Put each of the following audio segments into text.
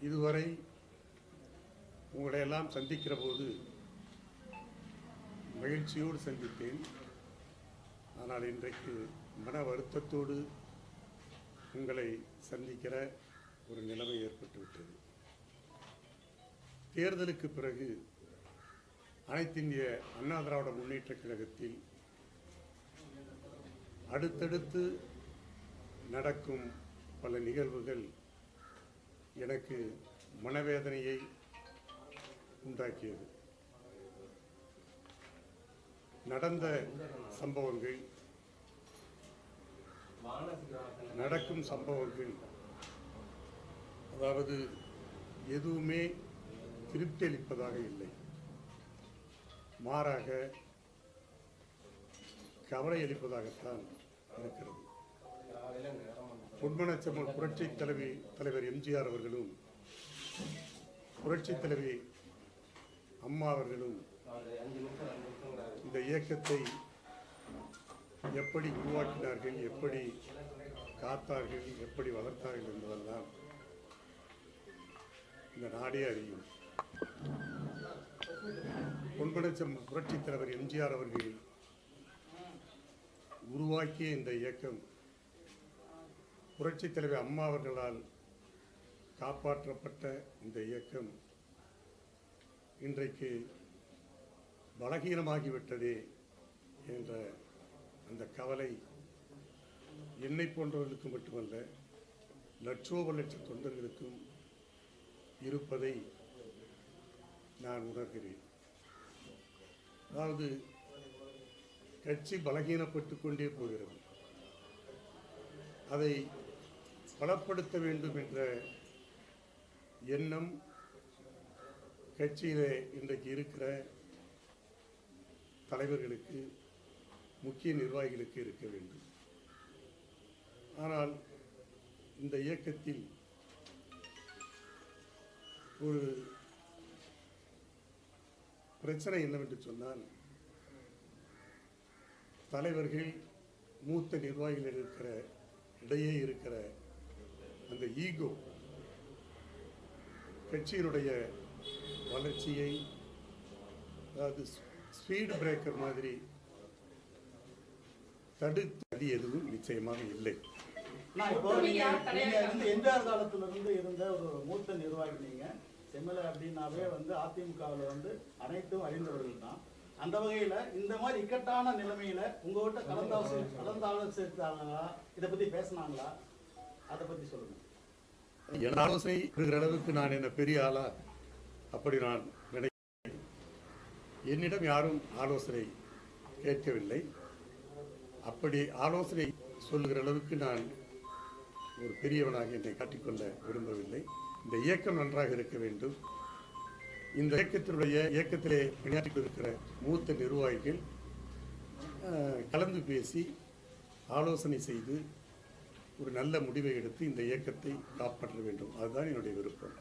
இதுவரை உங்களை எல்லாம் சந்திக்கிற போது மகிழ்ச்சியோடு சந்தித்தேன். ஆனால் இன்றைக்கு மன வருத்தத்தோடு உங்களை சந்திக்கிற ஒரு நிலைமை ஏற்பட்டுவிட்டது. தேர்தலுக்கு பிறகு அனைத்து இந்திய அண்ணா திராவிட முன்னேற்றக் கழகத்தில் அடுத்தடுத்து நடக்கும் பல நிகழ்வுகள் எனக்கு மனவேதனையை உண்டாக்கியது. நடந்த சம்பவங்கள், நடக்கும் சம்பவங்கள், அதாவது எதுவுமே திருப்தி அளிப்பதாக இல்லை, மாறாக கவலை அளிப்பதாகத்தான் இருக்கிறது. பொன்மனச்செம்மல் புரட்சி தலைவர் எம்ஜிஆர் அவர்களும் புரட்சி தலைவி அம்மா அவர்களும் இந்த இயக்கத்தை எப்படி உருவாக்கினார்கள், எப்படி காத்தார்கள், எப்படி வளர்த்தார்கள் என்பதெல்லாம் இந்த நாடே அறியும். பொன்மனச்செம்மல் புரட்சி தலைவர் எம்ஜிஆர் அவர்கள் உருவாக்கிய இந்த இயக்கம் புரட்சி தலைவர் அம்மா அவர்களால் காப்பாற்றப்பட்ட இந்த இயக்கம் இன்றைக்கு பலகீனமாகிவிட்டதே என்ற அந்த கவலை என்னை போன்றவர்களுக்கு மட்டுமல்ல, லட்சோப லட்ச தொண்டர்களுக்கும் இருப்பதை நான் உணர்கிறேன். அதாவது கட்சி பலகீனப்பட்டு கொண்டே போகிறது. அதை பலப்படுத்த வேண்டும் என்ற எண்ணம் கட்சியிலே இன்றைக்கு இருக்கிற தலைவர்களுக்கு, முக்கிய நிர்வாகிகளுக்கு இருக்க வேண்டும். ஆனால் இந்த இயக்கத்தில் ஒரு பிரச்சனை என்னவென்று சொன்னால், தலைவர்கள் மூத்த நிர்வாகிகள் இடையே இருக்கிற அந்த ஈகோ கட்சியினுடைய வளர்ச்சியை, அதாவது ஸ்பீடு பிரேக்கர் மாதிரி தடுத்து எதுவும் நிச்சயமாக இல்லை. எம்ஜிஆர் காலத்திலிருந்து இருந்த ஒரு மூத்த நிர்வாகி நீங்க. செம்மலை அப்படின்னாவே அதிமுகவில் அனைத்தும் அறிந்தவர்கள் தான். அந்த வகையில இந்த மாதிரி இக்கட்டான நிலைமையில உங்ககிட்ட கலந்தாலோசிச்சாங்களா? இதை பத்தி பேசினாங்களா? அதை பத்தி சொல்லுங்க. என் ஆலோசனை இருக்கிற அளவுக்கு நான் என்ன பெரிய ஆளா? அப்படி நான் நினைக்கிறேன். என்னிடம் யாரும் ஆலோசனை கேட்கவில்லை. அப்படி ஆலோசனை சொல்லுகிற அளவுக்கு நான் ஒரு பெரியவனாக என்னை காட்டிக்கொள்ள விரும்பவில்லை. இந்த இயக்கம் நன்றாக இருக்க வேண்டும். இந்த இயக்கத்திலே பணியாற்றி இருக்கிற மூத்த நிர்வாகிகள் கலந்து பேசி ஆலோசனை செய்து ஒரு நல்ல முடிவை எடுத்து இந்த இயக்கத்தை காப்பாற்ற வேண்டும். அதுதான் என்னுடைய விருப்பம்.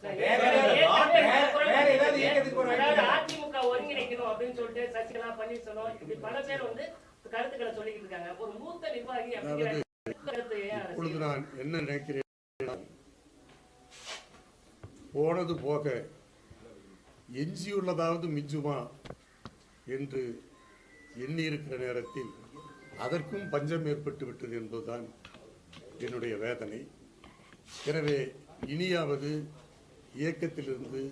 அதிமுக ஒருங்கிணைக்கணும் அப்படின்னு சொல்லிட்டு சசிகலா, பன்னீர்செல்வம் இப்படி பல பேர் கருத்துக்களை சொல்லிக்கிட்டு இருக்காங்க. ஒரு மூத்த நிர்வாகி இப்பொழுது நான் என்ன நினைக்கிறேன், போனது போக எஞ்சியுள்ளதாவது மிஞ்சுமா என்று எண்ணி இருக்கிற நேரத்தில் அதற்கும் பஞ்சம் ஏற்பட்டு விட்டது என்பதுதான் என்னுடைய வேதனை. எனவே இனியாவது இயக்கத்திலிருந்து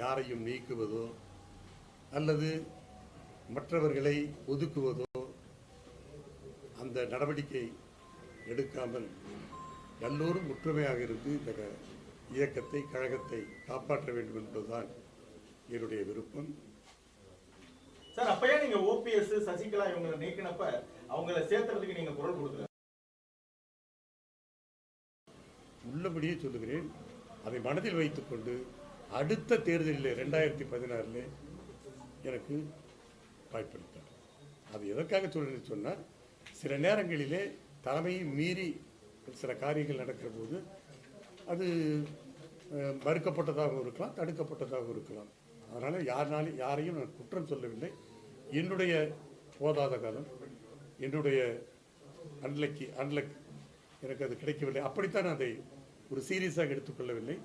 யாரையும் நீக்குவதோ அல்லது மற்றவர்களை ஒதுக்குவதோ அந்த நடவடிக்கை எடுக்காமல் எல்லோரும் ஒற்றுமையாக இருந்து இந்த இயக்கத்தை, கழகத்தை காப்பாற்ற வேண்டும் என்பதுதான் என்னுடைய விருப்பம். சார், அப்பயே நீங்க ஓபிஎஸ், சசிகலா இவங்களை நீக்கினப்ப அவங்களை சேர்த்துறதுக்கு நீங்க குரல் கொடுக்கல. உள்ளபடியே சொல்லுகிறேன். அதை மனதில் வைத்துக்கொண்டு அடுத்த தேர்தலில் 2016 எனக்கு வாய்ப்பளித்தார். அது எதற்காக சொல்றேன்னு சொன்னால், சில நேரங்களிலே தலைமையை மீறி சில காரியங்கள் நடக்கிற போது அது மறுக்கப்பட்டதாகவும் இருக்கலாம், தடுக்கப்பட்டதாகவும் இருக்கலாம். அதனால் யாரையும் நான் குற்றம் சொல்லவில்லை. என்னுடைய போதாத காலம், என்னுடைய அன்லக் எனக்கு அது கிடைக்கவில்லை. அப்படித்தான் அதை ஒரு சீரியஸாக எடுத்துக்கொள்ளவில்லை.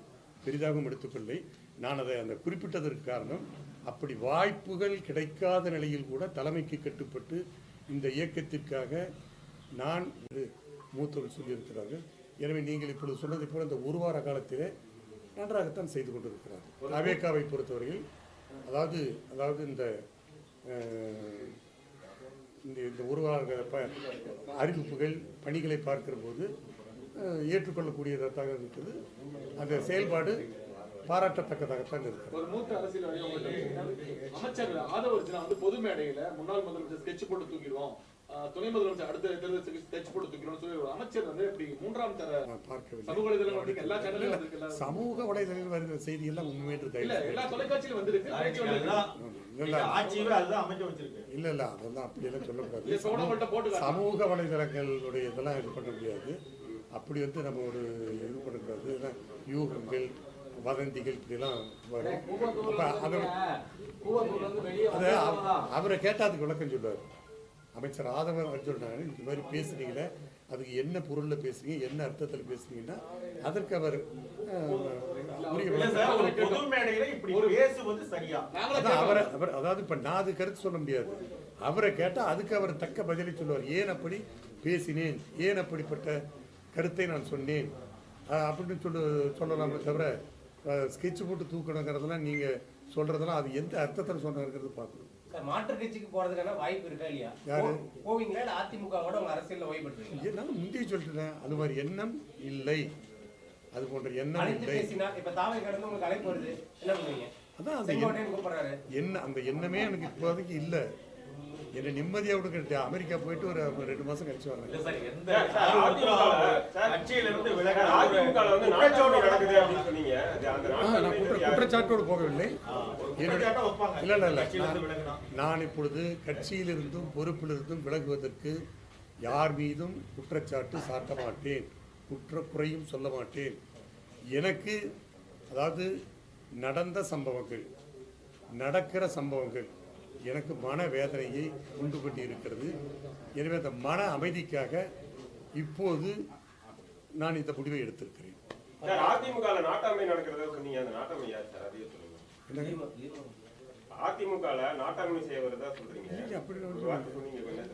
பெரிதாகவும் எடுத்துக்கொள்ளை. நான் அதை அந்த குறிப்பிட்டதற்கு காரணம், அப்படி வாய்ப்புகள் கிடைக்காத நிலையில் கூட தலைமைக்கு கட்டுப்பட்டு இந்த இயக்கத்திற்காக நான் மூத்தவர்கள் சொல்லியிருக்கிறார்கள். எனவே நீங்கள் இப்பொழுது சொன்னதை போல இந்த ஒரு வார காலத்திலே நன்றாகத்தான் செய்து கொண்டிருக்கிறார்கள். அவேகாவை பொறுத்தவரையில் அதாவது இந்த ஒரு வார அறிவிப்புகள் பணிகளை பார்க்கிற போது ஏற்றுக்கொள்ளக்கூடியதாக இருக்கிறது. அந்த செயல்பாடு பாராட்டத்தக்கதாகத்தான் இருக்கிறது. ஒரு மூத்த அரசியல் அமைச்சர் ஆதவர்ஜனா வந்து பொது மேடையில முன்னாள் முதலமைச்சர் ஸ்கெட்ச் போட்டு தூக்கிடுவோம், துணை முதலமைச்சர் அடுத்த தேர்தல் ஸ்கெட்ச் போட்டு தூக்கிடுவோம் சொல்லி ஒரு அமைச்சர் வந்து இப்படி மூன்றாம் தர சமூக வலைதளம் எல்லா சேனலும் வந்திருக்கு. சமூக வலைதளங்கள் வருகிற செய்தி எல்லாம் உண்மையென்று இல்ல எல்லா தொலைக்காட்சியிலும் வந்திருக்கு. இல்ல அதெல்லாம் அப்படியெல்லாம் சொல்லக்கூடாது. சமூக வலைதளங்களுடைய இதெல்லாம் இது பண்ண முடியாது. அப்படி வந்து நம்ம ஒரு இது பண்ணக்கூடாது. யூகங்கள் வதந்திகள் இப்படிலாம் வரும். அவரை கேட்டால் அதுக்கு விளக்கம் சொல்லுவார். அமைச்சர் ஆதவ அர்ஜுனாரு இந்த மாதிரி பேசுறீங்களே, அதுக்கு என்ன பொருள்ல பேசுறீங்க, என்ன அர்த்தத்தில் பேசுறீங்கன்னா அதற்கு அவர் அதாவது இப்ப நான் அது கருத்து சொல்ல முடியாது. அவரை கேட்டா அதுக்கு அவர் தக்க பதிலை சொல்லுவார். ஏன் அப்படி பேசினேன், ஏன் அப்படிப்பட்ட கருத்தை நான் சொன்னேன் அப்படின்னு சொல்லலாமே தவிர ஸ்கெட்ச் போட்டு தூக்கணுங்கிறதெல்லாம் நீங்க சொல்றதெல்லாம் அது எந்த அர்த்தத்தில் சொன்னாங்கிறது பார்க்கணும். மாற்று கட்சிக்கு போறதுக்கான வாய்ப்பு இருக்கா இல்லையா? போவீங்களா இல்ல அதிமுகவோட உங்க அரசியல்ல ஓய்வெடுறீங்களா? என்னால முந்தைய சொல்லிட்டேன், அது மாதிரி எண்ணம் இல்லை, அது போன்ற எண்ணம் இல்லை. இப்ப தாவை கடந்து உங்களுக்கு அழைப்பு வருது, என்ன பண்ணுவீங்க? அதான் அந்த எண்ணமே எனக்கு இப்போதைக்கு இல்லை. என்ன நிம்மதியா விடுங்க. அமெரிக்கா போயிட்டு ஒரு 2 மாசம் கழிச்சு வரேன். குற்றச்சாட்டோடு போகவில்லை. நான் இப்பொழுது கட்சியிலிருந்தும் பொறுப்பிலிருந்தும் விலகுவதற்கு யார் மீதும் குற்றச்சாட்டு சாட்ட மாட்டேன், குறையும் சொல்ல மாட்டேன். எனக்கு அதாவது நடந்த சம்பவங்கள், நடக்கிற சம்பவங்கள் எனக்கு மன வேதனையை உண்டு கொண்டு இருக்கிறது. எனவே அந்த மன அமைதிக்காக இப்போது நான் இந்த முடிவை எடுத்திருக்கிறேன். அதிமுக நாட்டாமை நடக்கிறத சொன்னீங்க, அந்த நாட்டாமை யார் சார்? அதையே சொல்லுங்க. அதிமுக நாட்டாமை செய்வதா சொல்றீங்க, அப்படி சொன்னீங்க.